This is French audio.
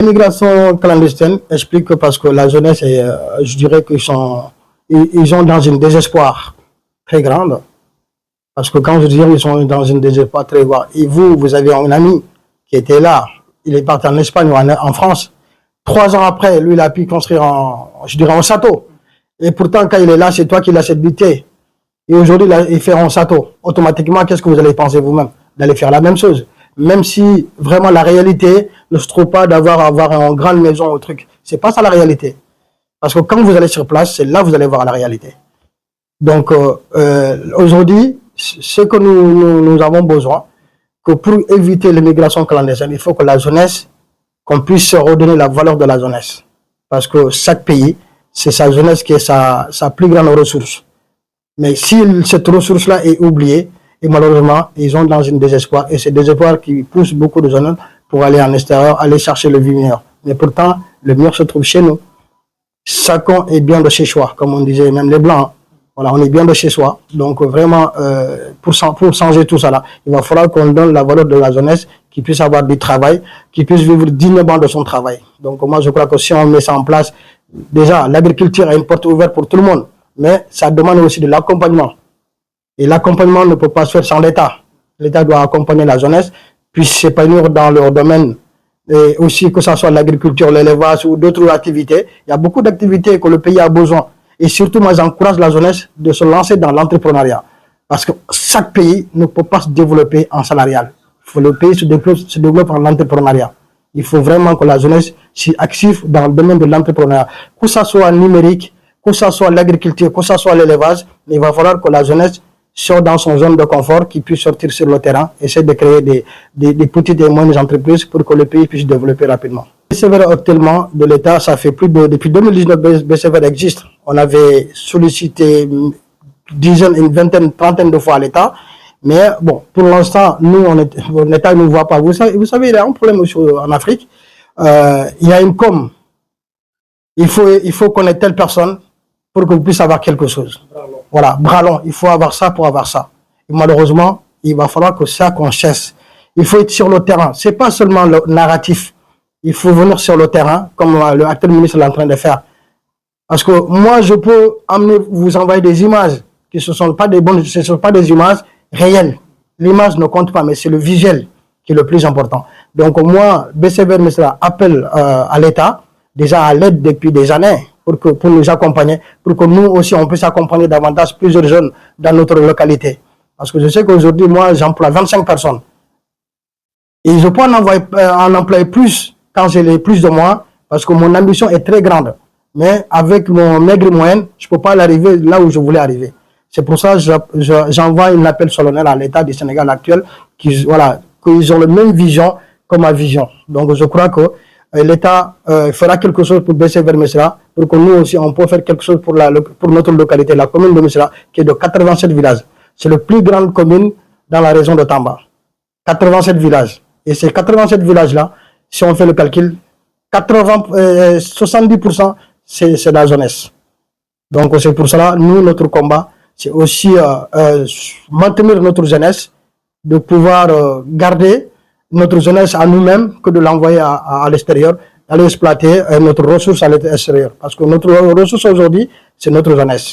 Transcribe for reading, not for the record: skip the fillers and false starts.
L'immigration clandestine explique que parce que la jeunesse, je dirais ils ont dans une désespoir très grande. Parce que quand je dis ils sont dans une désespoir très grande, et vous avez un ami qui était là, il est parti en Espagne ou en France. 3 ans après, lui, il a pu construire un château. Et pourtant, quand il est là, c'est toi qui l'as habité. Et aujourd'hui, il fait un château. Automatiquement, qu'est-ce que vous allez penser vous-même? D'aller faire la même chose. Même si vraiment la réalité ne se trouve pas avoir une grande maison ou truc. C'est pas ça la réalité. Parce que quand vous allez sur place, c'est là que vous allez voir la réalité. Donc, aujourd'hui, ce que nous avons besoin, que pour éviter l'immigration clandestine, il faut que la jeunesse, qu'on puisse se redonner la valeur de la jeunesse. Parce que chaque pays, c'est sa jeunesse qui est sa plus grande ressource. Mais si cette ressource-là est oubliée, et malheureusement, ils sont dans une désespoir. Et c'est désespoir qui pousse beaucoup de jeunes pour aller en extérieur, aller chercher le meilleur. Mais pourtant, le meilleur se trouve chez nous. Chacun est bien de chez soi, comme on disait, même les Blancs. Voilà, on est bien de chez soi. Donc vraiment, pour changer tout ça là, il va falloir qu'on donne la valeur de la jeunesse, qui puisse avoir du travail, qui puisse vivre dignement de son travail. Donc moi, je crois que si on met ça en place, déjà, l'agriculture est une porte ouverte pour tout le monde. Mais ça demande aussi de l'accompagnement. Et l'accompagnement ne peut pas se faire sans l'État. L'État doit accompagner la jeunesse, puisse s'épanouir dans leur domaine. Et aussi que ce soit l'agriculture, l'élevage ou d'autres activités. Il y a beaucoup d'activités que le pays a besoin. Et surtout, moi, j'encourage la jeunesse de se lancer dans l'entrepreneuriat. Parce que chaque pays ne peut pas se développer en salarial. Le pays se développe en entrepreneuriat. Il faut vraiment que la jeunesse soit active dans le domaine de l'entrepreneuriat. Que ce soit numérique, que ce soit l'agriculture, que ce soit l'élevage, il va falloir que la jeunesse soit dans son zone de confort, qui puisse sortir sur le terrain, essayer de créer des petites et moyennes entreprises pour que le pays puisse développer rapidement. BCVR actuellement de l'État, ça fait depuis 2019, BCVR existe. On avait sollicité une dizaine, une vingtaine, trentaine de fois à l'État. Mais bon, pour l'instant, nous, l'État ne nous voit pas. Vous savez, il y a un problème aussi en Afrique. Il y a une com. Il faut connaître telle personne pour que vous puissiez avoir quelque chose. Voilà, bras long, il faut avoir ça pour avoir ça. Et malheureusement, il va falloir que ça qu'on cesse. Il faut être sur le terrain. C'est pas seulement le narratif. Il faut venir sur le terrain, comme le actuel ministre est en train de faire. Parce que moi, je peux vous envoyer des images qui ne sont pas des bonnes, ce ne sont pas des images réelles. L'image ne compte pas, mais c'est le visuel qui est le plus important. Donc moi, BCVR appelle à l'État, déjà à l'aide depuis des années, pour nous accompagner, pour que nous aussi, on puisse accompagner davantage plusieurs jeunes dans notre localité. Parce que je sais qu'aujourd'hui, moi, j'emploie 25 personnes. Et je peux en employer plus quand j'ai plus de moi, parce que mon ambition est très grande. Mais avec mon maigre moyenne, je ne peux pas arriver là où je voulais arriver. C'est pour ça que j'envoie un appel solennel à l'État du Sénégal actuel, qu'ils ont la même vision que ma vision. Donc je crois que l'État fera quelque chose pour BCVR Missirah, pour que nous aussi, on peut faire quelque chose pour notre localité, la commune de Missirah, qui est de 87 villages. C'est la plus grande commune dans la région de Tamba. 87 villages. Et ces 87 villages-là, si on fait le calcul, 70%, c'est la jeunesse. Donc c'est pour cela, nous, notre combat, c'est aussi maintenir notre jeunesse, de pouvoir garder notre jeunesse à nous-mêmes que de l'envoyer à l'extérieur, d'aller exploiter notre ressource à l'extérieur. Parce que notre ressource aujourd'hui, c'est notre jeunesse.